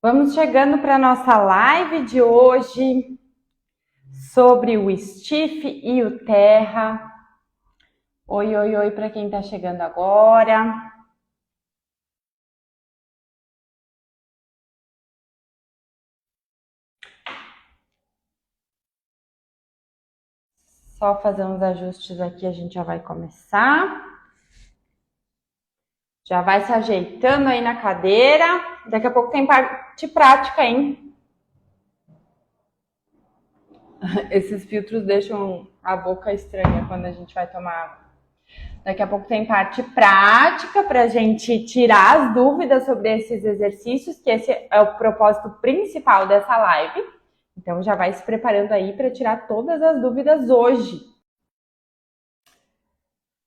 Vamos chegando para a nossa live de hoje sobre o stiff e o terra. Oi, oi, oi para quem está chegando agora. Só fazer uns ajustes aqui, a gente já vai começar. Já vai se ajeitando aí na cadeira. Daqui a pouco tem parte prática, hein? Esses filtros deixam a boca estranha quando a gente vai tomar água. Daqui a pouco tem parte prática para a gente tirar as dúvidas sobre esses exercícios, que esse é o propósito principal dessa live. Então já vai se preparando aí para tirar todas as dúvidas hoje.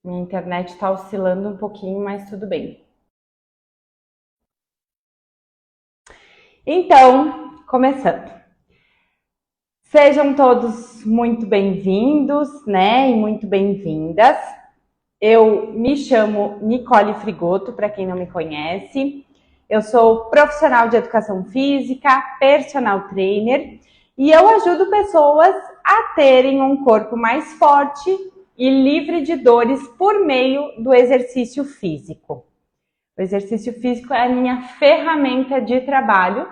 Minha internet está oscilando um pouquinho, mas tudo bem. Então, começando. Sejam todos muito bem-vindos, né? E muito bem-vindas. Eu me chamo Nicole Frigoto, para quem não me conhece. Eu sou profissional de educação física, personal trainer, e eu ajudo pessoas a terem um corpo mais forte e livre de dores por meio do exercício físico. O exercício físico é a minha ferramenta de trabalho,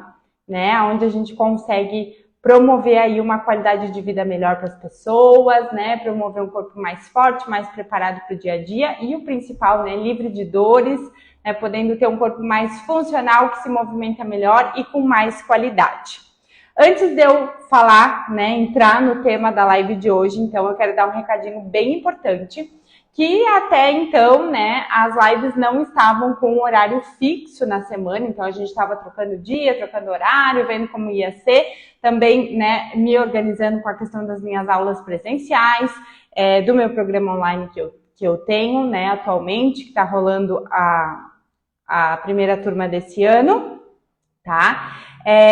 né? Onde a gente consegue promover aí uma qualidade de vida melhor para as pessoas, né? Promover um corpo mais forte, mais preparado para o dia a dia e o principal, né? Livre de dores, né? Podendo ter um corpo mais funcional, que se movimenta melhor e com mais qualidade. Antes de eu falar, né? Entrar no tema da live de hoje, então eu quero dar um recadinho bem importante, que até então, né, as lives não estavam com um horário fixo na semana, então a gente estava trocando dia, trocando horário, vendo como ia ser, também, né, me organizando com a questão das minhas aulas presenciais, do meu programa online que eu tenho, né, atualmente, que está rolando a primeira turma desse ano, tá?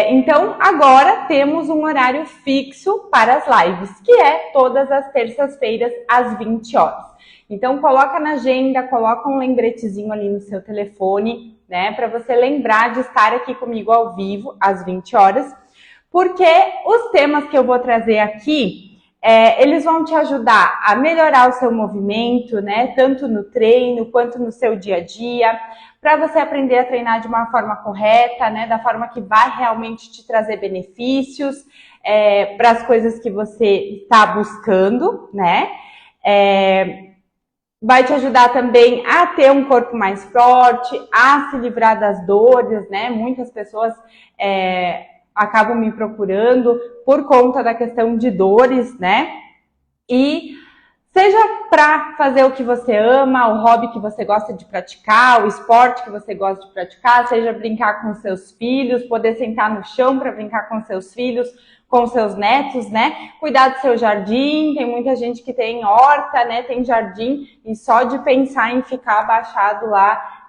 Então, agora temos um horário fixo para as lives, que é todas as terças-feiras, às 20 horas. Então, coloca na agenda, coloca um lembretezinho ali no seu telefone, né? Para você lembrar de estar aqui comigo ao vivo, às 20 horas. Porque os temas que eu vou trazer aqui, eles vão te ajudar a melhorar o seu movimento, né? Tanto no treino, quanto no seu dia a dia, para você aprender a treinar de uma forma correta, né? Da forma que vai realmente te trazer benefícios para as coisas que você está buscando, né? Vai te ajudar também a ter um corpo mais forte, a se livrar das dores, né? Muitas pessoas acabam me procurando por conta da questão de dores, né? E seja para fazer o que você ama, o hobby que você gosta de praticar, o esporte que você gosta de praticar, seja brincar com seus filhos, poder sentar no chão para brincar com seus filhos, com seus netos, né? Cuidar do seu jardim, tem muita gente que tem horta, né? Tem jardim e só de pensar em ficar abaixado lá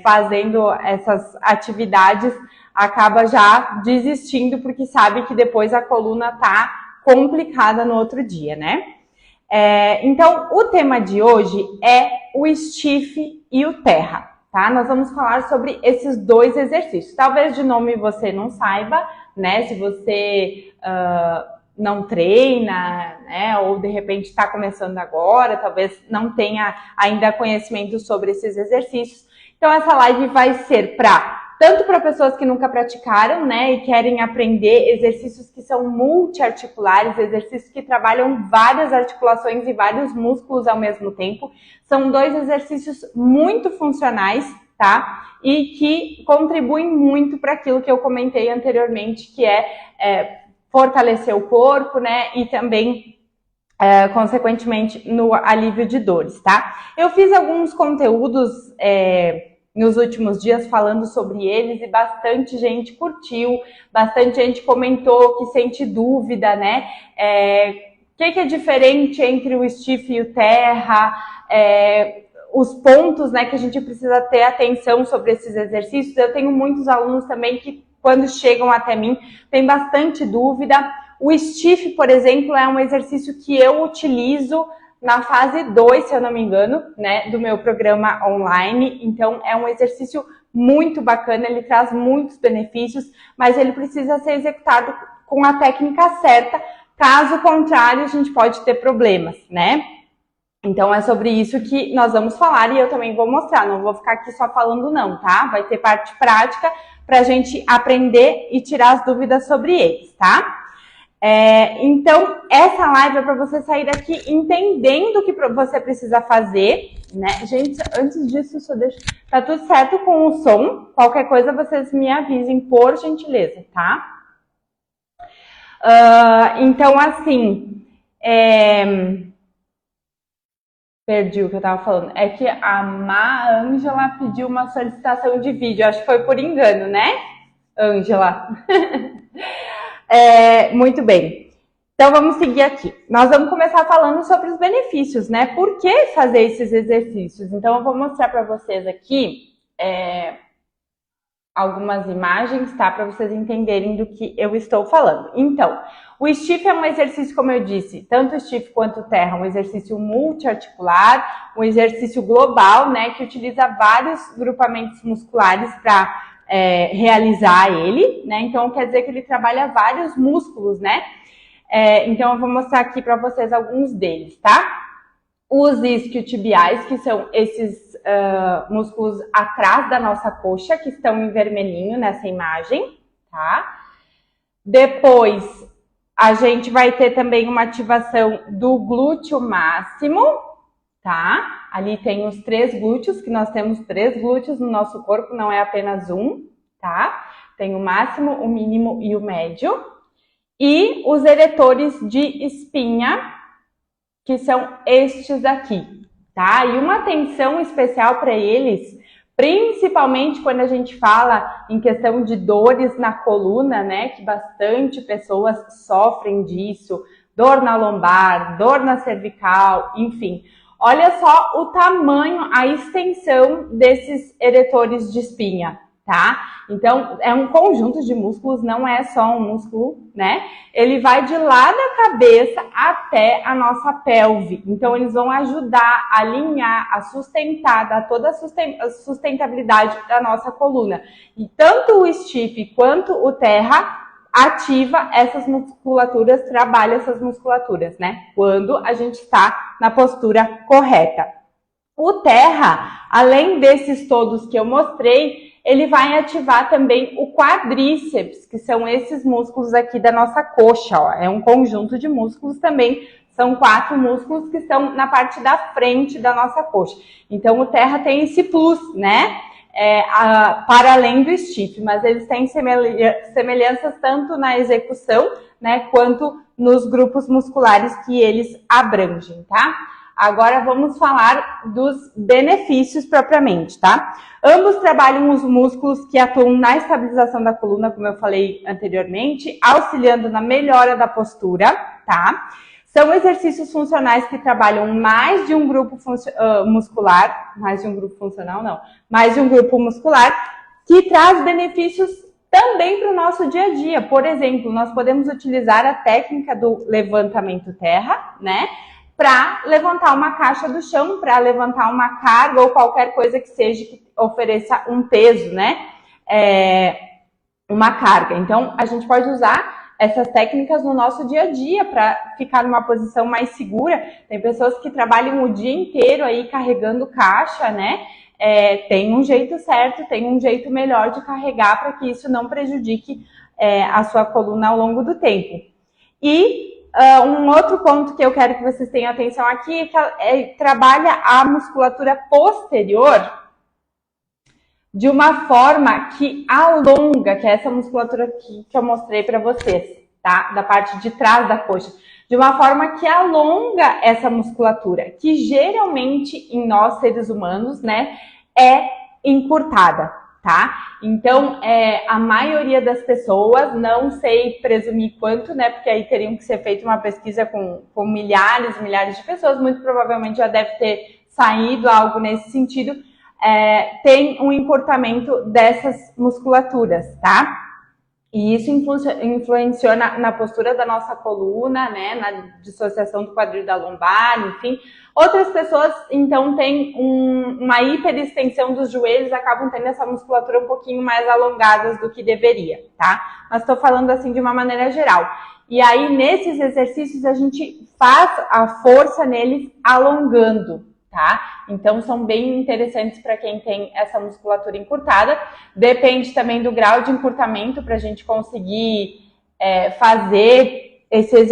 fazendo essas atividades acaba já desistindo porque sabe que depois a coluna tá complicada no outro dia, né? Então, o tema de hoje é o stiff e o terra, tá? Nós vamos falar sobre esses dois exercícios. Talvez de nome você não saiba, né? Se você não treina, né? Ou de repente está começando agora, talvez não tenha ainda conhecimento sobre esses exercícios. Então, essa live vai ser tanto para pessoas que nunca praticaram, né, e querem aprender exercícios que são multiarticulares, exercícios que trabalham várias articulações e vários músculos ao mesmo tempo. São dois exercícios muito funcionais, tá? E que contribuem muito para aquilo que eu comentei anteriormente, que é fortalecer o corpo, né, e também consequentemente no alívio de dores, tá? Eu fiz alguns conteúdos nos últimos dias falando sobre eles e bastante gente curtiu, bastante gente comentou que sente dúvida, né? O que é diferente entre o stiff e o terra, os pontos, né, que a gente precisa ter atenção sobre esses exercícios. Eu tenho muitos alunos também que, quando chegam até mim, tem bastante dúvida. O stiff, por exemplo, é um exercício que eu utilizo na fase 2, se eu não me engano, né, do meu programa online. Então, é um exercício muito bacana, ele traz muitos benefícios, mas ele precisa ser executado com a técnica certa, caso contrário a gente pode ter problemas, né? Então é sobre isso que nós vamos falar e eu também vou mostrar, não vou ficar aqui só falando não, tá? Vai ter parte prática pra gente aprender e tirar as dúvidas sobre eles, tá? Então, essa live é para você sair daqui entendendo o que você precisa fazer, né? Gente, antes disso, só deixa... Tá tudo certo com o som? Qualquer coisa, vocês me avisem, por gentileza, tá? Então, assim... Perdi o que eu tava falando. É que a Ângela pediu uma solicitação de vídeo. Acho que foi por engano, né, Ângela? Muito bem. Então, vamos seguir aqui. Nós vamos começar falando sobre os benefícios, né? Por que fazer esses exercícios? Então, eu vou mostrar para vocês aqui algumas imagens, tá? Para vocês entenderem do que eu estou falando. Então, o stiff é um exercício, como eu disse, tanto o stiff quanto o terra, um exercício multiarticular, um exercício global, né? Que utiliza vários grupamentos musculares para realizar ele, né? Então, quer dizer que ele trabalha vários músculos, né? Então, eu vou mostrar aqui para vocês alguns deles, tá? Os isquiotibiais, que são esses músculos atrás da nossa coxa, que estão em vermelhinho nessa imagem, tá? Depois, a gente vai ter também uma ativação do glúteo máximo, tá? Ali tem os 3 glúteos, que nós temos 3 glúteos no nosso corpo, não é apenas um, tá? Tem o máximo, o mínimo e o médio. E os eretores de espinha, que são estes aqui, tá? E uma atenção especial para eles, principalmente quando a gente fala em questão de dores na coluna, né? Que bastante pessoas sofrem disso, dor na lombar, dor na cervical, enfim. Olha só o tamanho, a extensão desses eretores de espinha, tá? Então, é um conjunto de músculos, não é só um músculo, né? Ele vai de lá da cabeça até a nossa pelve. Então, eles vão ajudar a alinhar, a sustentar, dar toda a sustentabilidade da nossa coluna. E tanto o stiff quanto o terra ativa essas musculaturas, trabalha essas musculaturas, né? Quando a gente está na postura correta. O terra, além desses todos que eu mostrei, ele vai ativar também o quadríceps, que são esses músculos aqui da nossa coxa, ó. É um conjunto de músculos também, são 4 músculos que estão na parte da frente da nossa coxa. Então, o terra tem esse plus, né? Para além do stiff, mas eles têm semelhanças tanto na execução, né, quanto nos grupos musculares que eles abrangem, tá? Agora vamos falar dos benefícios propriamente, tá? Ambos trabalham os músculos que atuam na estabilização da coluna, como eu falei anteriormente, auxiliando na melhora da postura, tá? São exercícios funcionais que trabalham mais de um grupo muscular, mais de um grupo funcional não, mais de um grupo muscular, que traz benefícios também para o nosso dia a dia. Por exemplo, nós podemos utilizar a técnica do levantamento terra, né? Para levantar uma caixa do chão, para levantar uma carga ou qualquer coisa que seja que ofereça um peso, né? Uma carga. Então, a gente pode usar essas técnicas no nosso dia a dia para ficar numa posição mais segura. Tem pessoas que trabalham o dia inteiro aí carregando caixa, né? Tem um jeito certo, tem um jeito melhor de carregar para que isso não prejudique a sua coluna ao longo do tempo. E um outro ponto que eu quero que vocês tenham atenção aqui é que trabalha a musculatura posterior de uma forma que alonga, que é essa musculatura aqui que eu mostrei para vocês, tá? Da parte de trás da coxa. De uma forma que alonga essa musculatura, que geralmente em nós seres humanos, né, é encurtada, tá? Então, a maioria das pessoas, não sei presumir quanto, né, porque aí teriam que ser feita uma pesquisa com milhares e milhares de pessoas, muito provavelmente já deve ter saído algo nesse sentido, tem um encurtamento dessas musculaturas, tá? E isso influenciou na postura da nossa coluna, né, na dissociação do quadril da lombar, enfim. Outras pessoas, então, têm uma hiperextensão dos joelhos, acabam tendo essa musculatura um pouquinho mais alongadas do que deveria, tá? Mas estou falando assim de uma maneira geral. E aí, nesses exercícios, a gente faz a força neles alongando, tá? Então, são bem interessantes para quem tem essa musculatura encurtada. Depende também do grau de encurtamento para a gente conseguir fazer esses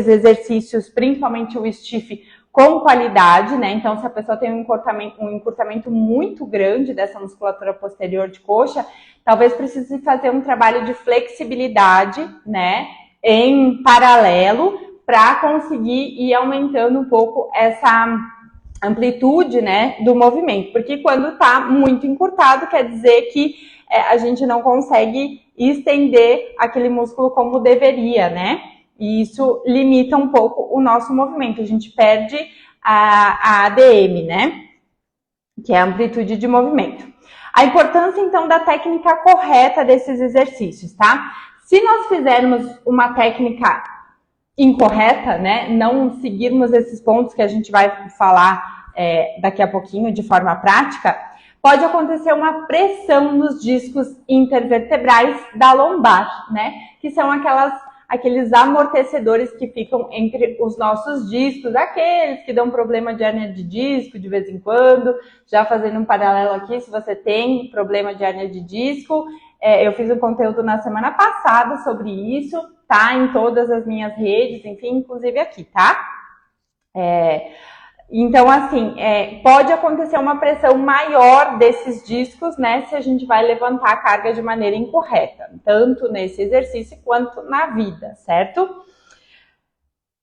exercícios, principalmente o stiff, com qualidade, né? Então, se a pessoa tem um encurtamento muito grande dessa musculatura posterior de coxa, talvez precise fazer um trabalho de flexibilidade, né? Em paralelo, para conseguir ir aumentando um pouco essa amplitude, né, do movimento, porque quando está muito encurtado, quer dizer que a gente não consegue estender aquele músculo como deveria, né, e isso limita um pouco o nosso movimento, a gente perde a ADM, né, que é a amplitude de movimento. A importância, então, da técnica correta desses exercícios, tá? Se nós fizermos uma técnica incorreta, né, não seguirmos esses pontos que a gente vai falar daqui a pouquinho de forma prática, pode acontecer uma pressão nos discos intervertebrais da lombar, né, que são aqueles amortecedores que ficam entre os nossos discos, aqueles que dão problema de hérnia de disco de vez em quando. Já fazendo um paralelo aqui, se você tem problema de hérnia de disco, eu fiz um conteúdo na semana passada sobre isso, tá? Em todas as minhas redes, enfim, inclusive aqui, tá? Então, assim, pode acontecer uma pressão maior desses discos, né, se a gente vai levantar a carga de maneira incorreta, tanto nesse exercício quanto na vida, certo?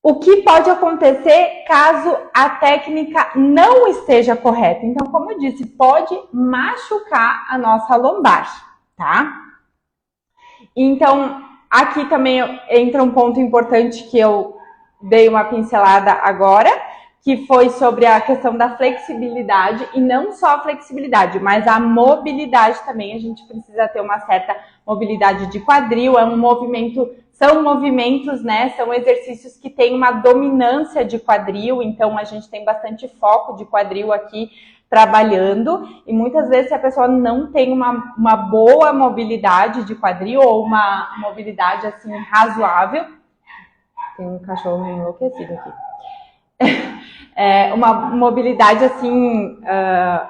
O que pode acontecer caso a técnica não esteja correta? Então, como eu disse, pode machucar a nossa lombar, tá? Então, aqui também entra um ponto importante que eu dei uma pincelada agora, que foi sobre a questão da flexibilidade, e não só a flexibilidade, mas a mobilidade também. A gente precisa ter uma certa mobilidade de quadril, são movimentos, né, são exercícios que têm uma dominância de quadril, então a gente tem bastante foco de quadril aqui trabalhando, e muitas vezes se a pessoa não tem uma boa mobilidade de quadril, ou uma mobilidade assim razoável, tem um cachorro enlouquecido aqui, uma mobilidade assim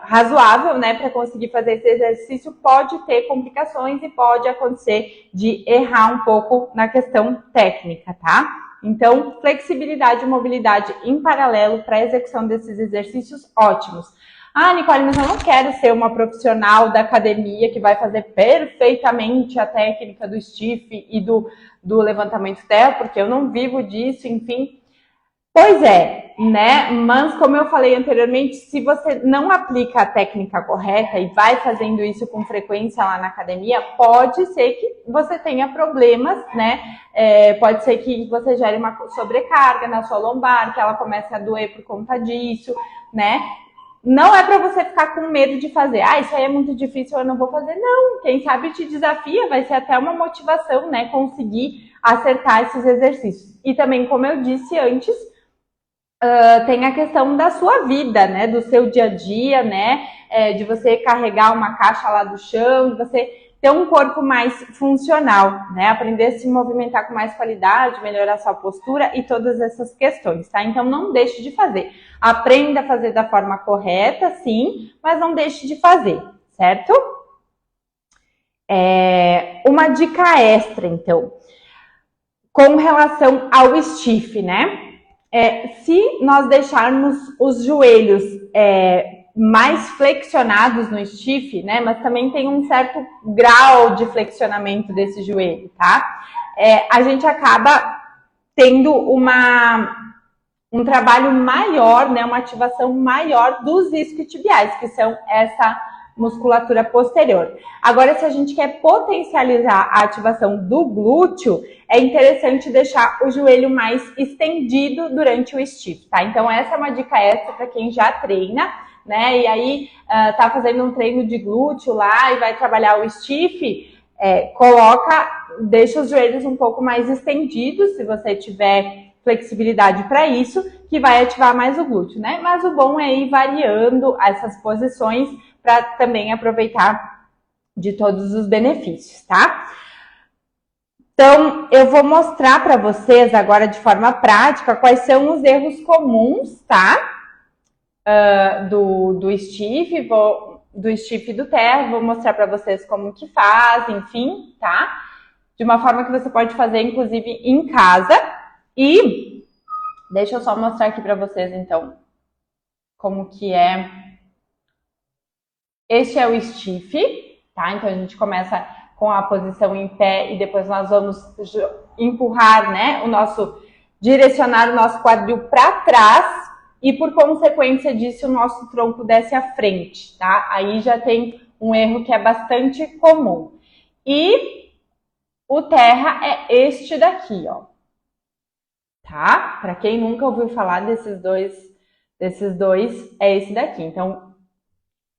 razoável, né, para conseguir fazer esse exercício, pode ter complicações e pode acontecer de errar um pouco na questão técnica, tá? Então, flexibilidade e mobilidade em paralelo para a execução desses exercícios ótimos. Ah, Nicole, mas eu não quero ser uma profissional da academia que vai fazer perfeitamente a técnica do stiff e do levantamento terra, porque eu não vivo disso, enfim. Pois é, né? Mas como eu falei anteriormente, se você não aplica a técnica correta e vai fazendo isso com frequência lá na academia, pode ser que você tenha problemas, né? Pode ser que você gere uma sobrecarga na sua lombar, que ela comece a doer por conta disso, né? Não é para você ficar com medo de fazer. Ah, isso aí é muito difícil, eu não vou fazer. Não, quem sabe te desafia, vai ser até uma motivação, né? Conseguir acertar esses exercícios. E também, como eu disse antes, tem a questão da sua vida, né? Do seu dia a dia, né? De você carregar uma caixa lá do chão, de você ter um corpo mais funcional, né? Aprender a se movimentar com mais qualidade, melhorar sua postura e todas essas questões, tá? Então, não deixe de fazer. Aprenda a fazer da forma correta, sim, mas não deixe de fazer, certo? Uma dica extra, então, com relação ao stiff, né? Se nós deixarmos os joelhos mais flexionados no stiff, né? Mas também tem um certo grau de flexionamento desse joelho, tá? A gente acaba tendo um trabalho maior, né? Uma ativação maior dos isquiotibiais, que são essa musculatura posterior. Agora, se a gente quer potencializar a ativação do glúteo, é interessante deixar o joelho mais estendido durante o stiff, tá? Então, essa é uma dica extra para quem já treina, né? E aí, tá fazendo um treino de glúteo lá e vai trabalhar o stiff, Deixa os joelhos um pouco mais estendidos, se você tiver flexibilidade para isso, que vai ativar mais o glúteo, né? Mas o bom é ir variando essas posições para também aproveitar de todos os benefícios, tá? Então, eu vou mostrar para vocês agora de forma prática quais são os erros comuns, tá? Do stiff, do stiff e do terra, vou mostrar para vocês como que faz, enfim, tá? De uma forma que você pode fazer, inclusive, em casa. E deixa eu só mostrar aqui para vocês, então, como que é. Este é o stiff, tá? Então, a gente começa com a posição em pé e depois nós vamos empurrar, né? Direcionar o nosso quadril para trás e, por consequência disso, o nosso tronco desce à frente, tá? Aí já tem um erro que é bastante comum. E o terra é este daqui, ó. Tá? Para quem nunca ouviu falar desses dois, é esse daqui. Então,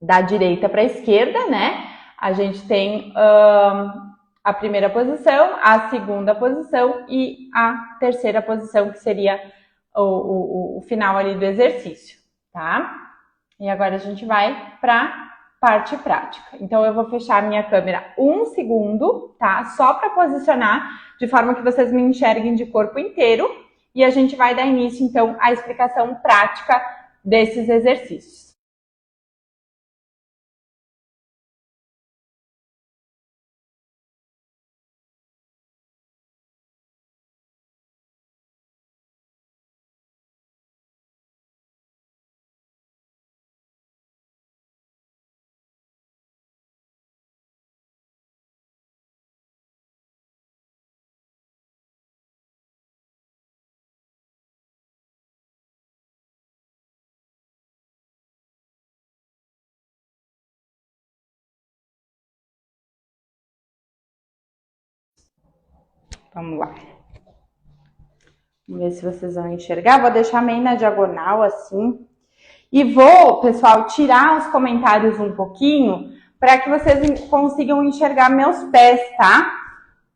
da direita para a esquerda, né? A gente tem a primeira posição, a segunda posição e a terceira posição, que seria o final ali do exercício, tá? E agora a gente vai para parte prática. Então, eu vou fechar a minha câmera 1 segundo, tá? Só para posicionar, de forma que vocês me enxerguem de corpo inteiro. E a gente vai dar início, então, à explicação prática desses exercícios. Vamos lá. Vamos ver se vocês vão enxergar. Vou deixar meio na diagonal, assim. E vou, pessoal, tirar os comentários um pouquinho para que vocês consigam enxergar meus pés, tá?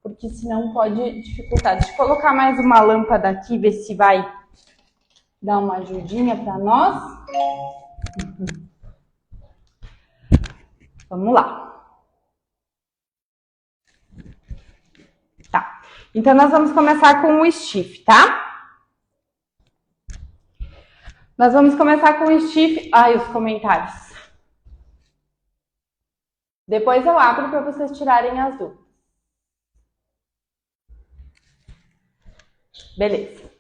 Porque senão pode dificultar. Deixa eu colocar mais uma lâmpada aqui, ver se vai dar uma ajudinha para nós. Vamos lá. Tá. Então, nós vamos começar com o stiff, tá? Nós vamos começar com o stiff. Ai, os comentários. Depois eu abro para vocês tirarem as dúvidas. Beleza.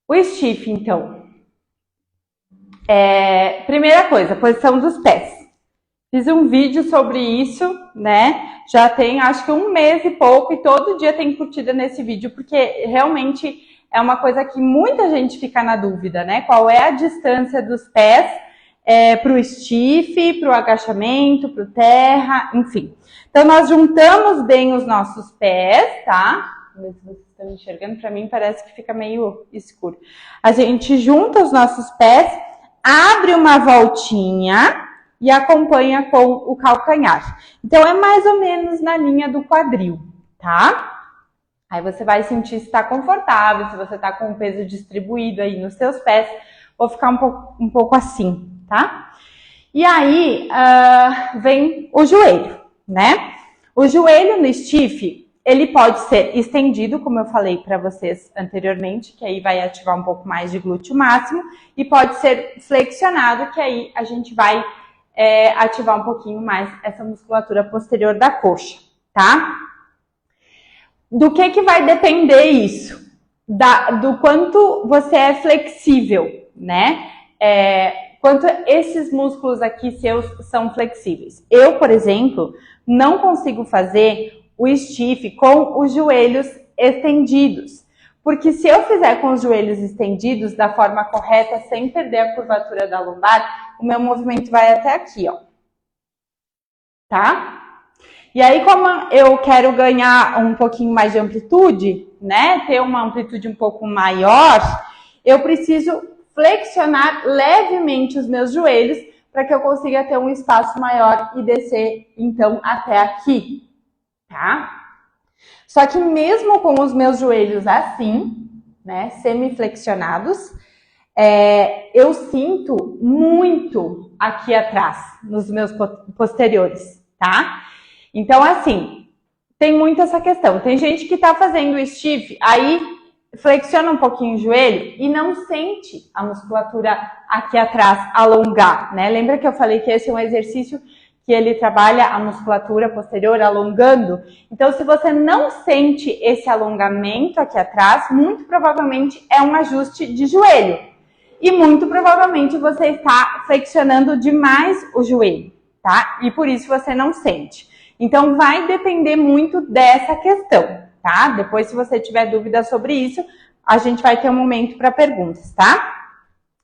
O stiff, então. Primeira coisa, posição dos pés. Fiz um vídeo sobre isso, né? Já tem, acho que 1 mês e pouco, e todo dia tem curtida nesse vídeo, porque realmente é uma coisa que muita gente fica na dúvida, né? Qual é a distância dos pés para o stiff, para o agachamento, para o terra, enfim. Então, nós juntamos bem os nossos pés, tá? Vamos ver se vocês estão enxergando. Para mim, parece que fica meio escuro. A gente junta os nossos pés, abre uma voltinha e acompanha com o calcanhar. Então, é mais ou menos na linha do quadril, tá? Aí você vai sentir se está confortável, se você está com o peso distribuído aí nos seus pés, ou ficar um pouco assim, tá? E aí, vem o joelho, né? O joelho no stiff, ele pode ser estendido, como eu falei para vocês anteriormente, que aí vai ativar um pouco mais de glúteo máximo, e pode ser flexionado, que aí a gente vai ativar um pouquinho mais essa musculatura posterior da coxa, tá? Do que vai depender isso? Do quanto você é flexível, né? Quanto esses músculos aqui seus são flexíveis. Eu, por exemplo, não consigo fazer o stiff com os joelhos estendidos. Porque se eu fizer com os joelhos estendidos da forma correta, sem perder a curvatura da lombar, o meu movimento vai até aqui, ó. Tá? E aí, como eu quero ganhar um pouquinho mais de amplitude, né? Ter uma amplitude um pouco maior, eu preciso flexionar levemente os meus joelhos para que eu consiga ter um espaço maior e descer, então, até aqui, tá? Só que mesmo com os meus joelhos assim, né, semiflexionados, eu sinto muito aqui atrás, nos meus posteriores, tá? Então, assim, tem muito essa questão. Tem gente que tá fazendo o stiff, aí flexiona um pouquinho o joelho e não sente a musculatura aqui atrás alongar, né? Lembra que eu falei que esse é um exercício que ele trabalha a musculatura posterior alongando? Então, se você não sente esse alongamento aqui atrás, muito provavelmente é um ajuste de joelho. E muito provavelmente você está flexionando demais o joelho, tá? E por isso você não sente. Então, vai depender muito dessa questão, tá? Depois, se você tiver dúvidas sobre isso, a gente vai ter um momento para perguntas, tá?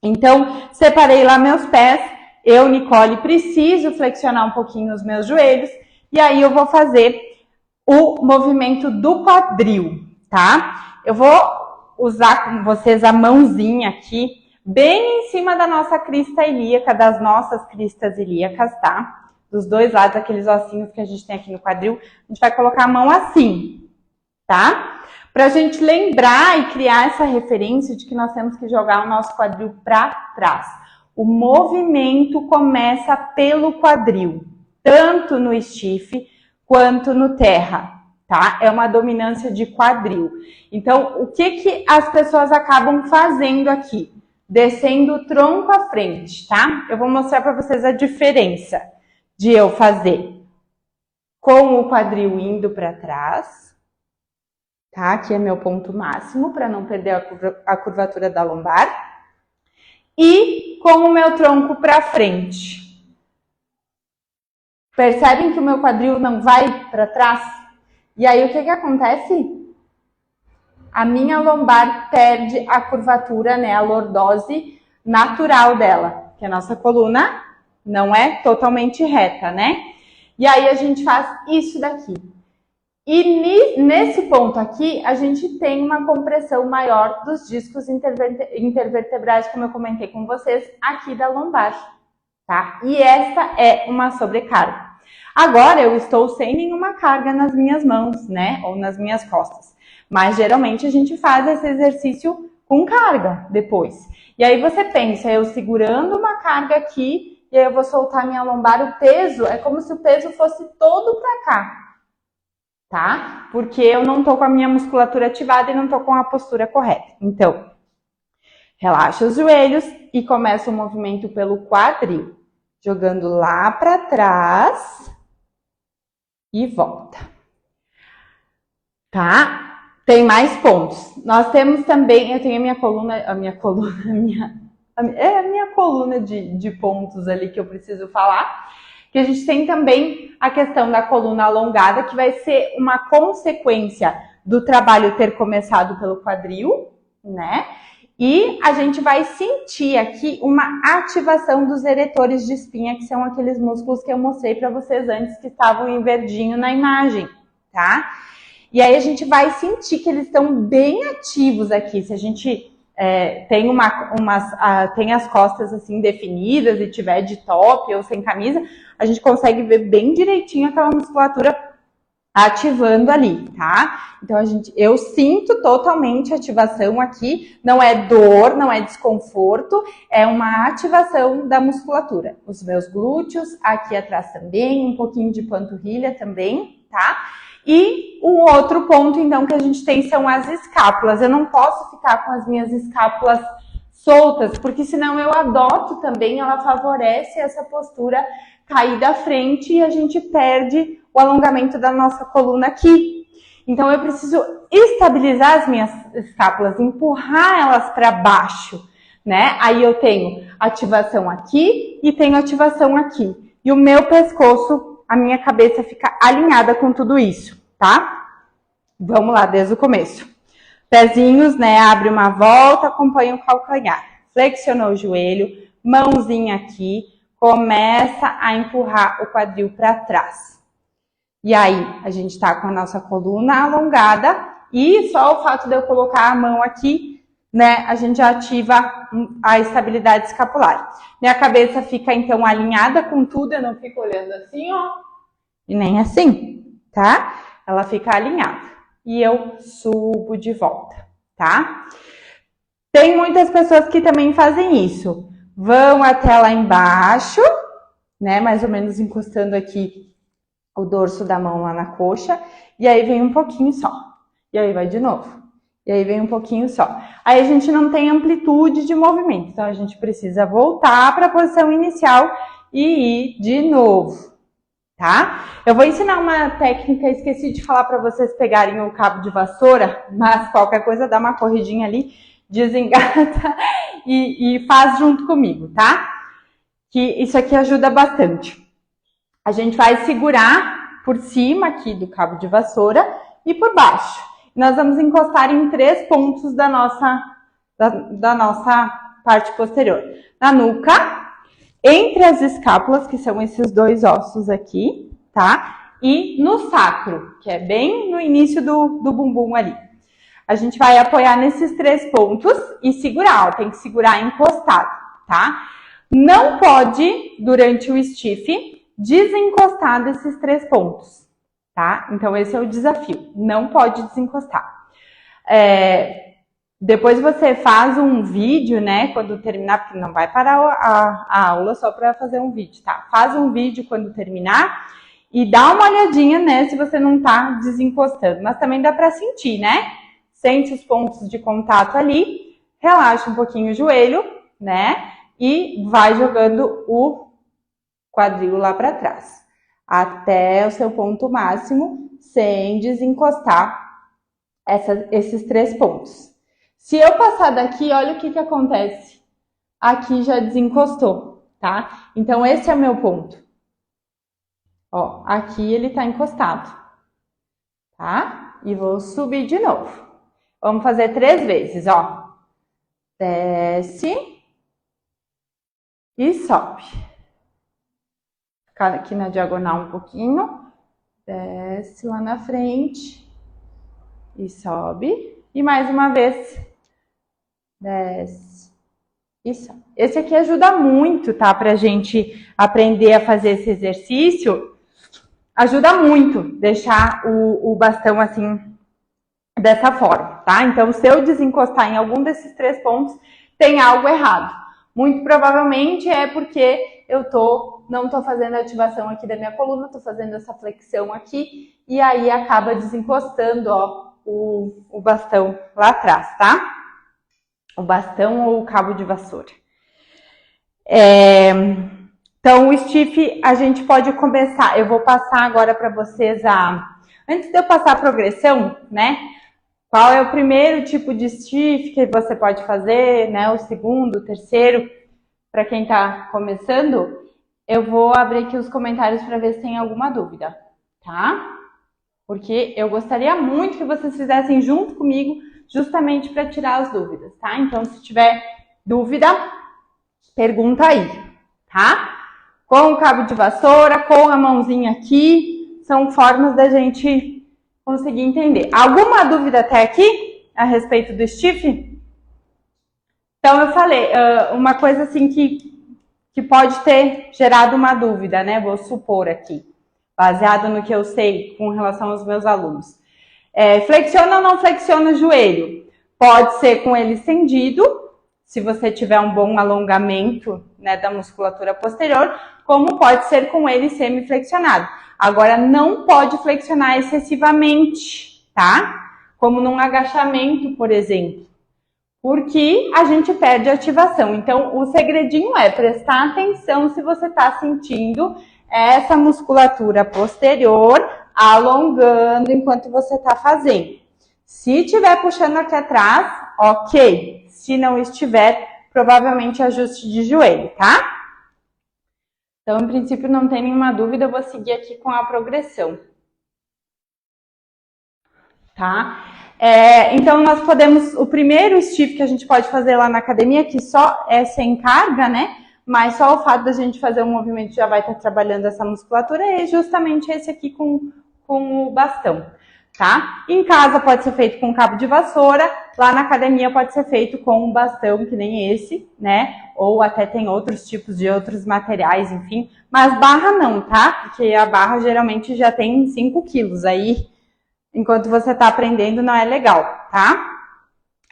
Então, separei lá meus pés. Eu, Nicole, preciso flexionar um pouquinho os meus joelhos. E aí, eu vou fazer o movimento do quadril, tá? Eu vou usar com vocês a mãozinha aqui, bem em cima da nossa crista ilíaca, das nossas cristas ilíacas, tá? Dos dois lados, aqueles ossinhos que a gente tem aqui no quadril, a gente vai colocar a mão assim, tá? Pra gente lembrar e criar essa referência de que nós temos que jogar o nosso quadril pra trás. O movimento começa pelo quadril, tanto no stiff quanto no terra, tá? É uma dominância de quadril. Então, o que as pessoas acabam fazendo aqui? Descendo o tronco à frente, tá? Eu vou mostrar para vocês a diferença de eu fazer com o quadril indo para trás, tá? Aqui é meu ponto máximo para não perder a curvatura da lombar. E com o meu tronco para frente. Percebem que o meu quadril não vai para trás? E aí o que acontece? A minha lombar perde a curvatura, né, a lordose natural dela, que a nossa coluna não é totalmente reta, né? E aí a gente faz isso daqui. E nesse ponto aqui, a gente tem uma compressão maior dos discos intervertebrais, como eu comentei com vocês, aqui da lombar, tá? E essa é uma sobrecarga. Agora eu estou sem nenhuma carga nas minhas mãos, né? Ou nas minhas costas. Mas geralmente a gente faz esse exercício com carga depois. E aí você pensa, eu segurando uma carga aqui, e aí eu vou soltar minha lombar, o peso é como se o peso fosse todo pra cá, tá? Porque eu não tô com a minha musculatura ativada e não tô com a postura correta. Então, relaxa os joelhos e começa o movimento pelo quadril, jogando lá pra trás e volta, tá? Tem mais pontos. Nós temos também, eu tenho a minha coluna de pontos ali que eu preciso falar, que a gente tem também a questão da coluna alongada, que vai ser uma consequência do trabalho ter começado pelo quadril, né? E a gente vai sentir aqui uma ativação dos eretores de espinha, que são aqueles músculos que eu mostrei para vocês antes, que estavam em verdinho na imagem, tá? E aí a gente vai sentir que eles estão bem ativos aqui. Se a gente tem as costas assim definidas e tiver de top ou sem camisa, a gente consegue ver bem direitinho aquela musculatura ativando ali, tá? Então eu sinto totalmente ativação aqui, não é dor, não é desconforto, é uma ativação da musculatura. Os meus glúteos, aqui atrás também, um pouquinho de panturrilha também, tá? E o outro ponto, então, que a gente tem são as escápulas. Eu não posso ficar com as minhas escápulas soltas, porque senão eu adoto também, ela favorece essa postura cair da frente e a gente perde o alongamento da nossa coluna aqui. Então, eu preciso estabilizar as minhas escápulas, empurrar elas para baixo, né? Aí eu tenho ativação aqui e tenho ativação aqui. E o meu pescoço, a minha cabeça fica alinhada com tudo isso, tá? Vamos lá, desde o começo. Pezinhos, né? Abre uma volta, acompanha o calcanhar. Flexionou o joelho, mãozinha aqui, começa a empurrar o quadril para trás. E aí, a gente tá com a nossa coluna alongada e só o fato de eu colocar a mão aqui né, a gente já ativa a estabilidade escapular. Minha cabeça fica, então, alinhada com tudo, eu não fico olhando assim, ó, e nem assim, tá? Ela fica alinhada. E eu subo de volta, tá? Tem muitas pessoas que também fazem isso. Vão até lá embaixo, né, mais ou menos encostando aqui o dorso da mão lá na coxa, e aí vem um pouquinho só. E aí vai de novo. E aí vem um pouquinho só. Aí a gente não tem amplitude de movimento. Então, a gente precisa voltar para a posição inicial e ir de novo, tá? Eu vou ensinar uma técnica, esqueci de falar para vocês pegarem o cabo de vassoura, mas qualquer coisa dá uma corridinha ali, desengata e faz junto comigo, tá? Que isso aqui ajuda bastante. A gente vai segurar por cima aqui do cabo de vassoura e por baixo. Nós vamos encostar em 3 pontos da nossa parte posterior. Na nuca, entre as escápulas, que são esses 2 ossos aqui, tá? E no sacro, que é bem no início do bumbum ali. A gente vai apoiar nesses 3 pontos e segurar, ó, tem que segurar encostado, tá? Não pode, durante o stiff, desencostar desses 3 pontos. Tá? Então, esse é o desafio. Não pode desencostar. Depois você faz um vídeo, né? Quando terminar, porque não vai parar a aula só para fazer um vídeo, tá? Faz um vídeo quando terminar e dá uma olhadinha, né? Se você não tá desencostando. Mas também dá para sentir, né? Sente os pontos de contato ali. Relaxa um pouquinho o joelho, né? E vai jogando o quadril lá para trás. Até o seu ponto máximo, sem desencostar esses 3 pontos. Se eu passar daqui, olha o que acontece. Aqui já desencostou, tá? Então, esse é o meu ponto. Ó, aqui ele tá encostado, tá? E vou subir de novo. Vamos fazer 3 vezes, ó. Desce e sobe. Ficar aqui na diagonal um pouquinho, desce lá na frente e sobe. E mais uma vez, desce e sobe. Esse aqui ajuda muito, tá? Pra gente aprender a fazer esse exercício. Ajuda muito deixar o bastão assim, dessa forma, tá? Então, se eu desencostar em algum desses 3 pontos, tem algo errado. Muito provavelmente é porque eu não tô fazendo a ativação aqui da minha coluna, tô fazendo essa flexão aqui, e aí acaba desencostando, ó, o bastão lá atrás, tá? O bastão ou o cabo de vassoura. Então, o stiff, a gente pode começar, eu vou passar agora para vocês antes de eu passar a progressão, né? Qual é o primeiro tipo de stiff que você pode fazer, né? O segundo, o terceiro, para quem tá começando, eu vou abrir aqui os comentários para ver se tem alguma dúvida, tá? Porque eu gostaria muito que vocês fizessem junto comigo, justamente para tirar as dúvidas, tá? Então, se tiver dúvida, pergunta aí, tá? Com o cabo de vassoura, com a mãozinha aqui, são formas da gente conseguir entender. Alguma dúvida até aqui a respeito do stiff? Então, eu falei, uma coisa assim que pode ter gerado uma dúvida, né? Vou supor aqui, baseado no que eu sei com relação aos meus alunos. Flexiona ou não flexiona o joelho? Pode ser com ele estendido, se você tiver um bom alongamento, né, da musculatura posterior, como pode ser com ele semiflexionado. Agora, não pode flexionar excessivamente, tá? Como num agachamento, por exemplo. Porque a gente perde a ativação. Então, o segredinho é prestar atenção se você está sentindo essa musculatura posterior alongando enquanto você está fazendo. Se estiver puxando aqui atrás, ok. Se não estiver, provavelmente ajuste de joelho, tá? Então, em princípio, não tem nenhuma dúvida, eu vou seguir aqui com a progressão. Tá? Então, nós podemos, o primeiro stiff que a gente pode fazer lá na academia, que só é sem carga, né? Mas só o fato da gente fazer um movimento já vai estar trabalhando essa musculatura, é justamente esse aqui com o bastão. tá? Em casa pode ser feito com cabo de vassoura, lá na academia pode ser feito com um bastão que nem esse, né? Ou até tem outros tipos de outros materiais, enfim. Mas barra não, tá? Porque a barra geralmente já tem 5 quilos, aí enquanto você tá aprendendo não é legal, tá?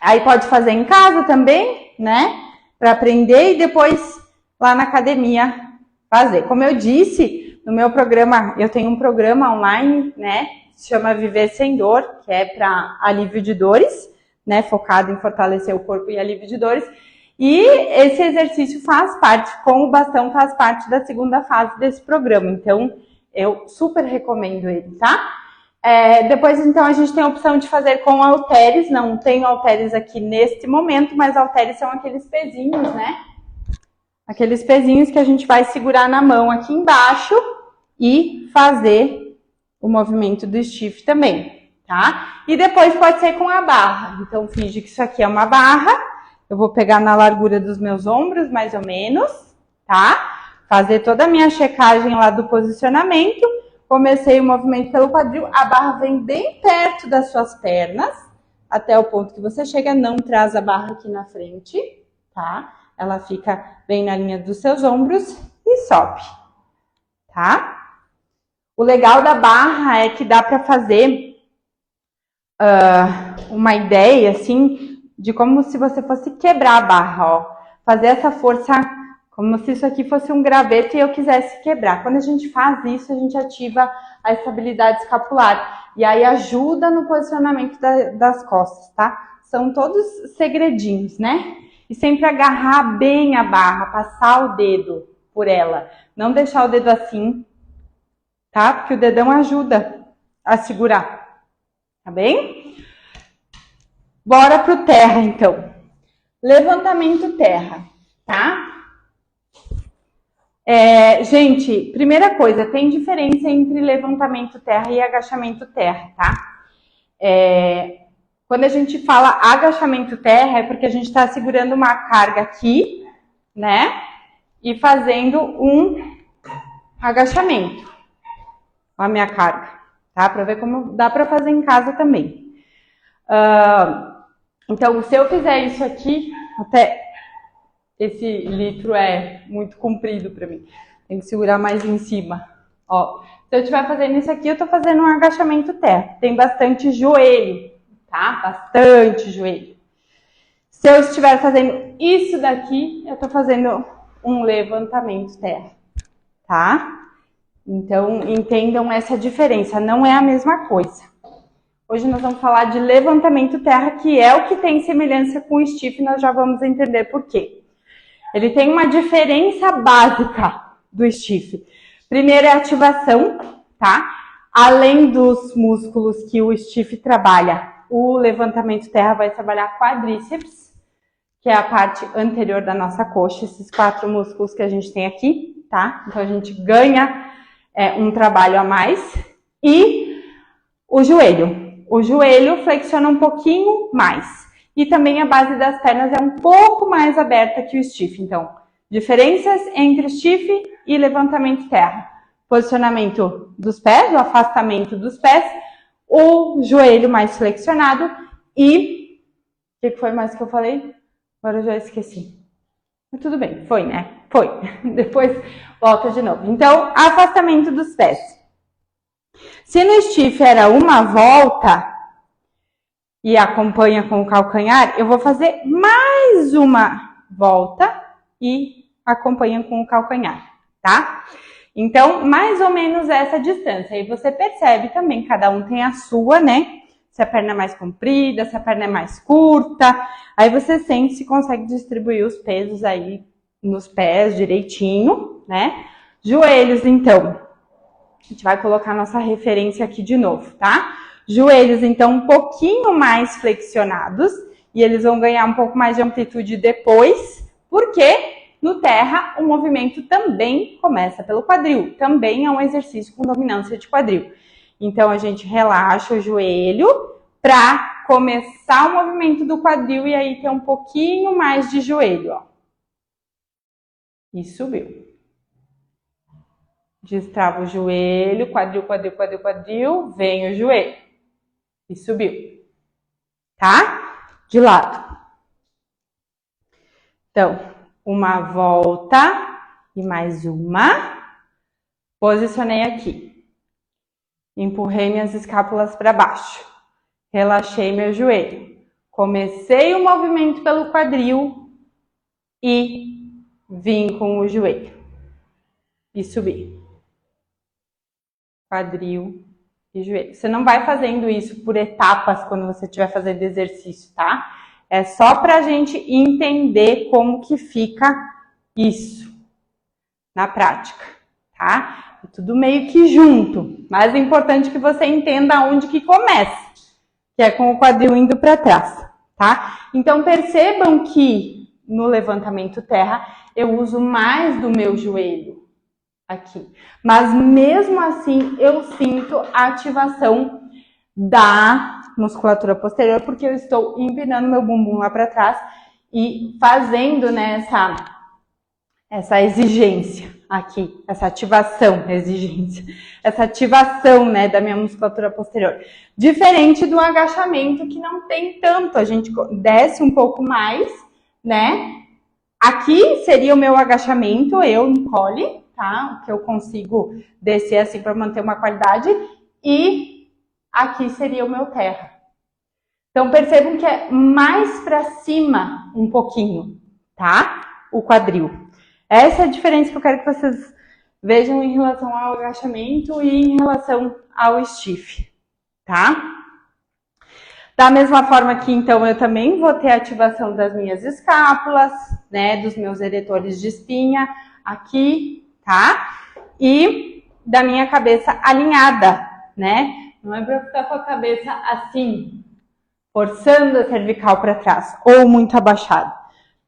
Aí pode fazer em casa também, né? Para aprender e depois lá na academia fazer. Como eu disse, no meu programa, eu tenho um programa online, né? Se chama Viver Sem Dor, que é para alívio de dores, né? Focado em fortalecer o corpo e alívio de dores. E esse exercício faz parte, com o bastão, faz parte da segunda fase desse programa. Então, eu super recomendo ele, tá? Depois, então, a gente tem a opção de fazer com halteres. Não tenho halteres aqui neste momento, mas halteres são aqueles pezinhos, né? Aqueles pezinhos que a gente vai segurar na mão aqui embaixo e fazer o movimento do stiff também, tá? E depois pode ser com a barra. Então, finge que isso aqui é uma barra. Eu vou pegar na largura dos meus ombros, mais ou menos, tá? Fazer toda a minha checagem lá do posicionamento. Comecei o movimento pelo quadril, a barra vem bem perto das suas pernas, até o ponto que você chega, não traz a barra aqui na frente, tá? Ela fica bem na linha dos seus ombros e sobe, tá? O legal da barra é que dá para fazer uma ideia, assim, de como se você fosse quebrar a barra, ó. Fazer essa força como se isso aqui fosse um graveto e eu quisesse quebrar. Quando a gente faz isso, a gente ativa a estabilidade escapular. E aí ajuda no posicionamento das costas, tá? São todos segredinhos, né? E sempre agarrar bem a barra, passar o dedo por ela. Não deixar o dedo assim, tá? Porque o dedão ajuda a segurar. Tá bem? Bora pro terra, então. Levantamento terra, tá? Gente, primeira coisa, tem diferença entre levantamento terra e agachamento terra, tá? Quando a gente fala agachamento terra, é porque a gente está segurando uma carga aqui, né? E fazendo um agachamento. Olha a minha carga, tá? Para ver como dá para fazer em casa também. Então, se eu fizer isso aqui, até esse litro é muito comprido para mim. Tem que segurar mais em cima. Ó, se eu estiver fazendo isso aqui, eu tô fazendo um agachamento terra. Tem bastante joelho, tá? Bastante joelho. Se eu estiver fazendo isso daqui, eu tô fazendo um levantamento terra, tá? Então, entendam essa diferença. Não é a mesma coisa. Hoje nós vamos falar de levantamento terra, que é o que tem semelhança com o stiff. Nós já vamos entender por quê. Ele tem uma diferença básica do stiff. Primeiro é a ativação, tá? Além dos músculos que o stiff trabalha, o levantamento terra vai trabalhar quadríceps, que é a parte anterior da nossa coxa, esses 4 músculos que a gente tem aqui, tá? Então a gente ganha um trabalho a mais. E o joelho. O joelho flexiona um pouquinho mais. E também a base das pernas é um pouco mais aberta que o stiff. Então, diferenças entre stiff e levantamento terra. Posicionamento dos pés, o afastamento dos pés, o joelho mais flexionado e... O que foi mais que eu falei? Agora eu já esqueci. Mas tudo bem, foi, né? Foi. Depois volta de novo. Então, afastamento dos pés. Se no stiff era uma volta e acompanha com o calcanhar, eu vou fazer mais uma volta e acompanha com o calcanhar, tá? Então, mais ou menos essa distância. Aí você percebe também, cada um tem a sua, né? Se a perna é mais comprida, se a perna é mais curta. Aí você sente se consegue distribuir os pesos aí nos pés direitinho, né? Joelhos, então. A gente vai colocar nossa referência aqui de novo, tá? Joelhos, então, um pouquinho mais flexionados. E eles vão ganhar um pouco mais de amplitude depois. Porque no terra, o movimento também começa pelo quadril. Também é um exercício com dominância de quadril. Então, a gente relaxa o joelho para começar o movimento do quadril e aí ter um pouquinho mais de joelho, ó. E subiu. Destrava o joelho, quadril, quadril, quadril, quadril, vem o joelho. e subiu, tá? De lado. Então, uma volta e mais uma. Posicionei aqui. Empurrei minhas escápulas para baixo. Relaxei meu joelho. Comecei o movimento pelo quadril e vim com o joelho. E subi. Quadril e joelho. Você não vai fazendo isso por etapas quando você estiver fazendo exercício, tá? É só pra gente entender como que fica isso na prática, tá? É tudo meio que junto, mas é importante que você entenda onde que começa, que é com o quadril indo para trás, tá? Então percebam que no levantamento terra eu uso mais do meu joelho aqui, mas mesmo assim eu sinto a ativação da musculatura posterior, porque eu estou empinando meu bumbum lá para trás e fazendo, né, essa exigência aqui, essa ativação, essa ativação, né, da minha musculatura posterior. Diferente do agachamento, que não tem tanto, a gente desce um pouco mais, né? Aqui seria o meu agachamento, Nicole, tá? Que eu consigo descer assim para manter uma qualidade, e aqui seria o meu terra. Então percebam que é mais para cima um pouquinho, tá? O quadril. Essa é a diferença que eu quero que vocês vejam em relação ao agachamento e em relação ao stiff, tá? Da mesma forma que, então, eu também vou ter a ativação das minhas escápulas, né, dos meus eretores de espinha aqui, tá? E da minha cabeça alinhada, né? Não é para ficar com a cabeça assim, forçando a cervical para trás ou muito abaixado,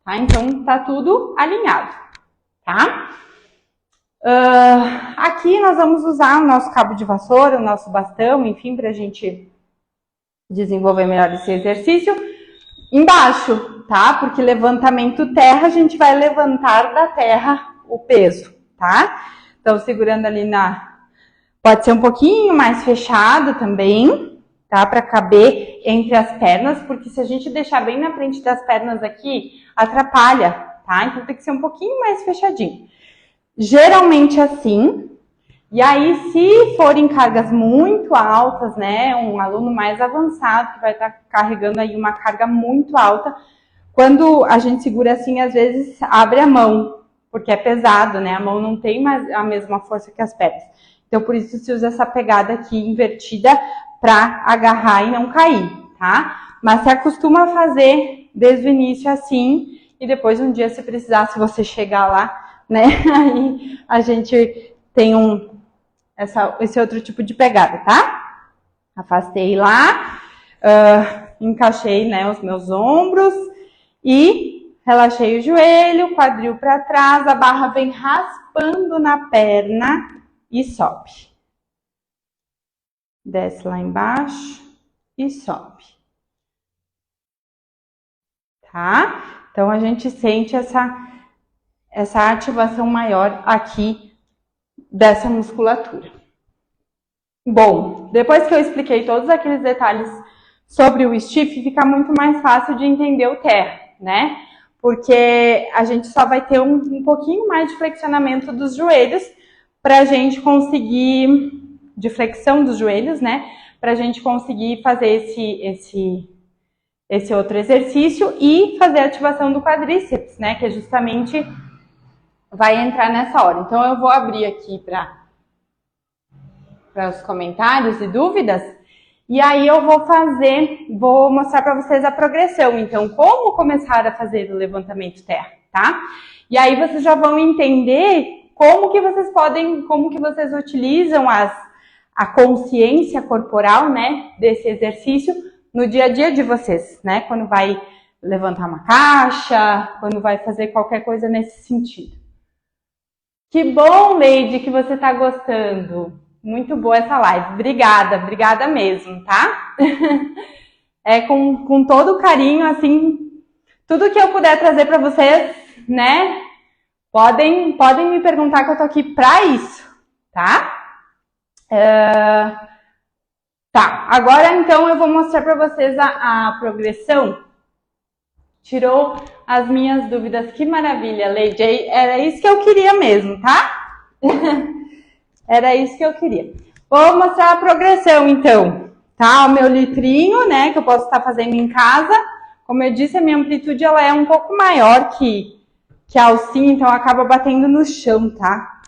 tá? Então, tá tudo alinhado, tá? Aqui nós vamos usar o nosso cabo de vassoura, o nosso bastão, enfim, para a gente desenvolver melhor esse exercício. Embaixo, tá? Porque levantamento terra, a gente vai levantar da terra o peso, tá? Então, segurando ali pode ser um pouquinho mais fechado também, tá? Para caber entre as pernas, porque se a gente deixar bem na frente das pernas aqui, atrapalha, tá? Então, tem que ser um pouquinho mais fechadinho. Geralmente assim. E aí, se forem cargas muito altas, né, um aluno mais avançado que vai estar carregando aí uma carga muito alta, quando a gente segura assim, às vezes abre a mão, porque é pesado, né, a mão não tem mais a mesma força que as pernas. Então, por isso se usa essa pegada aqui invertida para agarrar e não cair, tá? Mas se acostuma a fazer desde o início assim, e depois um dia, se precisar, se você chegar lá, né, aí a gente tem esse outro tipo de pegada, tá? Afastei lá, encaixei, né, os meus ombros e relaxei o joelho, quadril para trás, a barra vem raspando na perna e sobe. Desce lá embaixo e sobe. Tá? Então a gente sente essa ativação maior aqui dessa musculatura. Bom, depois que eu expliquei todos aqueles detalhes sobre o stiff, fica muito mais fácil de entender o terra, né? Porque a gente só vai ter um pouquinho mais de flexionamento dos joelhos para a gente conseguir, de flexão dos joelhos, né? Para a gente conseguir fazer esse outro exercício e fazer a ativação do quadríceps, né? Que é justamente vai entrar nessa hora. Então, eu vou abrir aqui para os comentários e dúvidas, e aí eu vou mostrar para vocês a progressão. Então, como começar a fazer o levantamento terra, tá? E aí vocês já vão entender como que vocês utilizam a consciência corporal, né, desse exercício no dia a dia de vocês, né? Quando vai levantar uma caixa, quando vai fazer qualquer coisa nesse sentido. Que bom, Leide, que você está gostando. Muito boa essa live. Obrigada mesmo, tá? É com todo carinho, assim, tudo que eu puder trazer para vocês, né? Podem me perguntar, que eu tô aqui para isso, tá? Tá, agora então eu vou mostrar para vocês a progressão. Tirou as minhas dúvidas, que maravilha, Lady. Era isso que eu queria mesmo, tá? Era isso que eu queria. Vou mostrar a progressão então, tá? O meu litrinho, né, que eu posso estar fazendo em casa. Como eu disse, a minha amplitude ela é um pouco maior que a alcinha, então acaba batendo no chão, tá?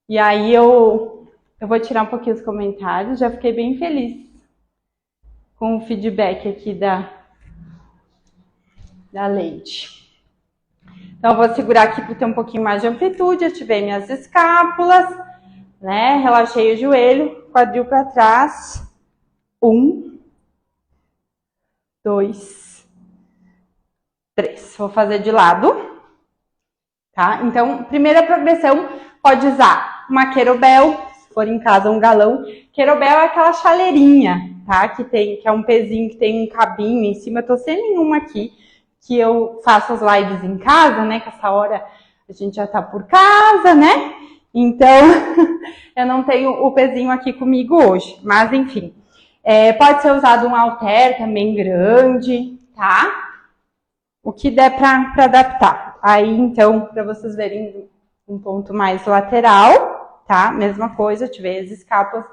E aí eu vou tirar um pouquinho os comentários, já fiquei bem feliz com o feedback aqui da Leite. Então, eu vou segurar aqui para ter um pouquinho mais de amplitude, ativei minhas escápulas, né? Relaxei o joelho, quadril para trás. 1, 2, 3. Vou fazer de lado, tá? Então, primeira progressão, pode usar uma querobel, se for em casa um galão. Querobel é aquela chaleirinha, tá? Que é um pezinho que tem um cabinho em cima. Eu tô sem nenhuma aqui, que eu faço as lives em casa, né? Que essa hora a gente já tá por casa, né? Então, eu não tenho o pezinho aqui comigo hoje. Mas, enfim, pode ser usado um halter também grande, tá? O que der para adaptar. Aí, então, para vocês verem um ponto mais lateral, tá? Mesma coisa, ativei as escápulas,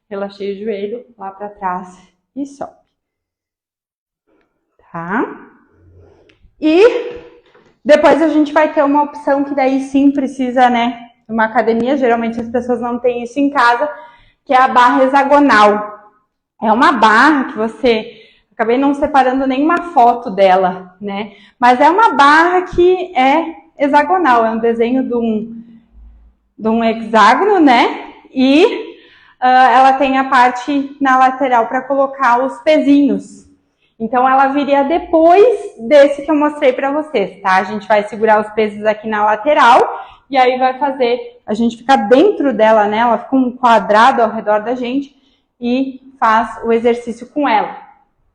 relaxei o joelho lá para trás e sobe. Tá? E depois a gente vai ter uma opção que daí sim precisa, né? Uma academia, geralmente as pessoas não têm isso em casa, que é a barra hexagonal. É uma barra que você... Acabei não separando nenhuma foto dela, né? Mas é uma barra que é hexagonal, é um desenho de um hexágono, né? E ela tem a parte na lateral para colocar os pezinhos. Então, ela viria depois desse que eu mostrei para vocês, tá? A gente vai segurar os pesos aqui na lateral e aí vai fazer... A gente fica dentro dela, né? Ela fica um quadrado ao redor da gente e faz o exercício com ela.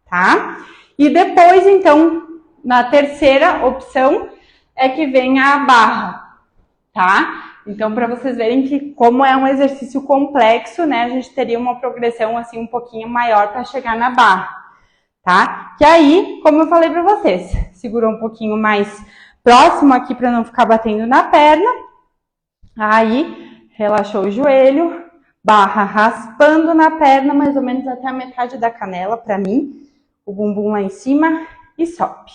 Tá? E depois, então, na terceira opção, é que vem a barra, tá? Então, para vocês verem que como é um exercício complexo, né, a gente teria uma progressão, assim, um pouquinho maior para chegar na barra, tá? Que aí, como eu falei para vocês, segurou um pouquinho mais próximo aqui para não ficar batendo na perna, aí, relaxou o joelho, barra raspando na perna, mais ou menos até a metade da canela, para mim, o bumbum lá em cima e sobe.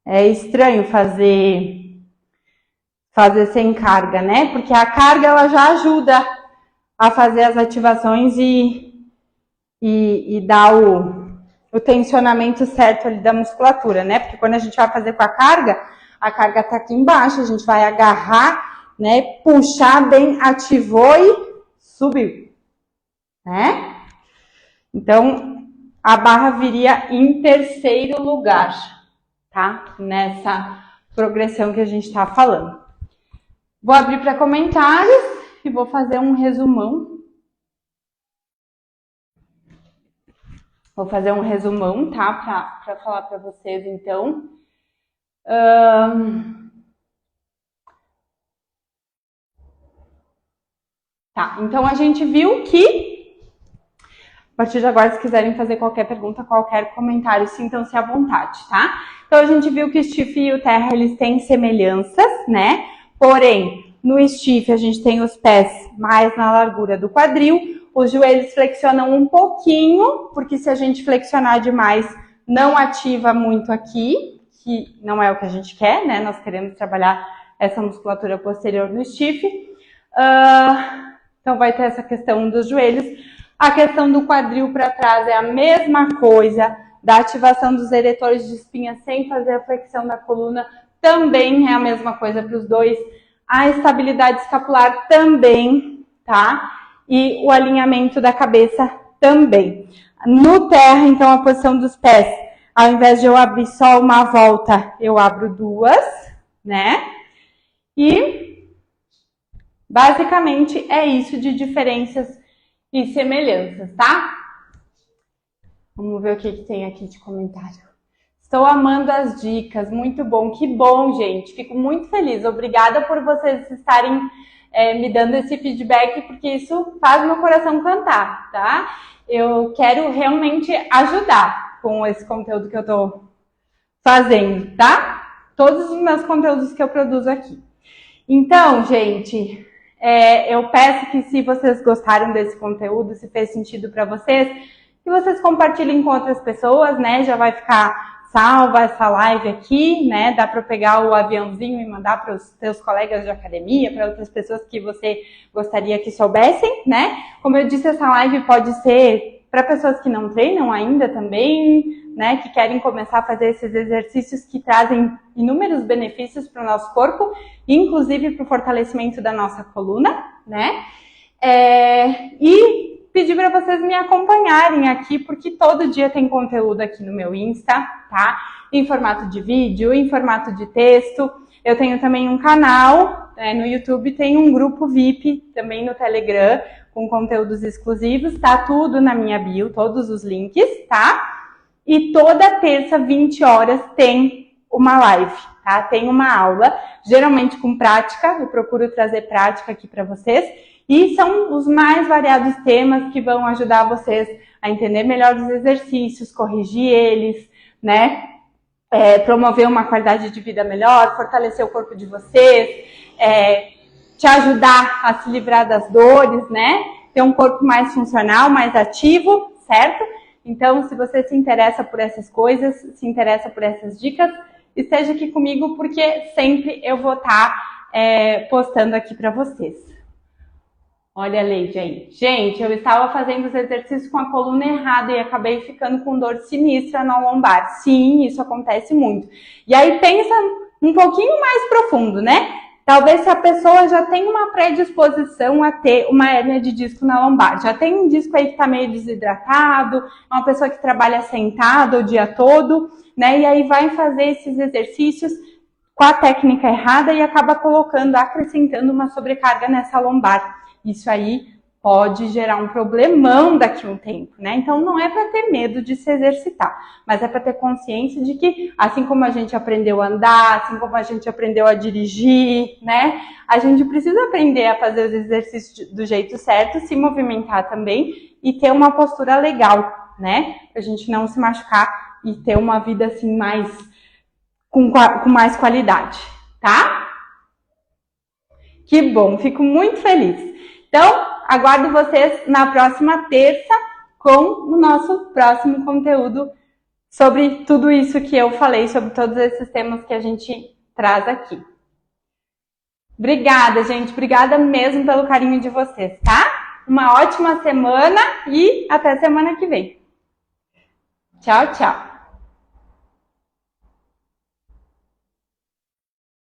É estranho fazer sem carga, né? Porque a carga ela já ajuda a fazer as ativações e dar o tensionamento certo ali da musculatura, né? Porque quando a gente vai fazer com a carga tá aqui embaixo, a gente vai agarrar, né? Puxar bem, ativou e subiu, né? Então, a barra viria em terceiro lugar, tá? Nessa progressão que a gente tá falando. Vou abrir para comentários e vou fazer um resumão. Vou fazer um resumão, tá? Para falar para vocês, então. Tá, então a gente viu que a partir de agora, se quiserem fazer qualquer pergunta, qualquer comentário, sintam-se à vontade, tá? Então, a gente viu que o stiff e o terra, eles têm semelhanças, né? Porém, no stiff, a gente tem os pés mais na largura do quadril, os joelhos flexionam um pouquinho, porque se a gente flexionar demais, não ativa muito aqui, que não é o que a gente quer, né? Nós queremos trabalhar essa musculatura posterior no stiff. Então, vai ter essa questão dos joelhos. A questão do quadril para trás é a mesma coisa, da ativação dos eretores de espinha sem fazer a flexão da coluna também é a mesma coisa para os dois. A estabilidade escapular também, tá? E o alinhamento da cabeça também. No terra, então, a posição dos pés, ao invés de eu abrir só uma volta, eu abro duas, né? E, basicamente, é isso de diferenças e semelhanças, tá? Vamos ver o que tem aqui de comentário. Estou amando as dicas, muito bom, que bom, gente. Fico muito feliz. Obrigada por vocês estarem me dando esse feedback, porque isso faz meu coração cantar, tá? Eu quero realmente ajudar com esse conteúdo que eu tô fazendo, tá? Todos os meus conteúdos que eu produzo aqui. Então, gente, eu peço que, se vocês gostaram desse conteúdo, se fez sentido para vocês, que vocês compartilhem com outras pessoas, né? Já vai ficar salva essa live aqui, né? Dá para pegar o aviãozinho e mandar para os seus colegas de academia, para outras pessoas que você gostaria que soubessem, né? Como eu disse, essa live pode ser para pessoas que não treinam ainda também, né? Que querem começar a fazer esses exercícios que trazem inúmeros benefícios para o nosso corpo, inclusive para o fortalecimento da nossa coluna, né? E pedir para vocês me acompanharem aqui, porque todo dia tem conteúdo aqui no meu Insta, tá? Em formato de vídeo, em formato de texto. Eu tenho também um canal no YouTube, tem um grupo VIP também no Telegram, com conteúdos exclusivos, tá tudo na minha bio, todos os links, tá? E toda terça, 20 horas, tem uma live, tá? Tem uma aula, geralmente com prática, eu procuro trazer prática aqui para vocês. E são os mais variados temas que vão ajudar vocês a entender melhor os exercícios, corrigir eles, né? Promover uma qualidade de vida melhor, fortalecer o corpo de vocês, te ajudar a se livrar das dores, né? Ter um corpo mais funcional, mais ativo, certo? Então, se você se interessa por essas coisas, se interessa por essas dicas, esteja aqui comigo, porque sempre eu vou estar postando aqui para vocês. Olha a Leide aí. Gente, eu estava fazendo os exercícios com a coluna errada e acabei ficando com dor sinistra na lombar. Sim, isso acontece muito. E aí pensa um pouquinho mais profundo, né? Talvez se a pessoa já tem uma predisposição a ter uma hérnia de disco na lombar. Já tem um disco aí que está meio desidratado, é uma pessoa que trabalha sentada o dia todo, né? E aí vai fazer esses exercícios com a técnica errada e acaba acrescentando uma sobrecarga nessa lombar. Isso aí pode gerar um problemão daqui a um tempo, né? Então não é para ter medo de se exercitar, mas é para ter consciência de que, assim como a gente aprendeu a andar, assim como a gente aprendeu a dirigir, né? A gente precisa aprender a fazer os exercícios do jeito certo, se movimentar também e ter uma postura legal, né? Pra gente não se machucar e ter uma vida assim com mais qualidade, tá? Que bom, fico muito feliz. Então, aguardo vocês na próxima terça com o nosso próximo conteúdo sobre tudo isso que eu falei, sobre todos esses temas que a gente traz aqui. Obrigada, gente. Obrigada mesmo pelo carinho de vocês, tá? Uma ótima semana e até semana que vem. Tchau, tchau.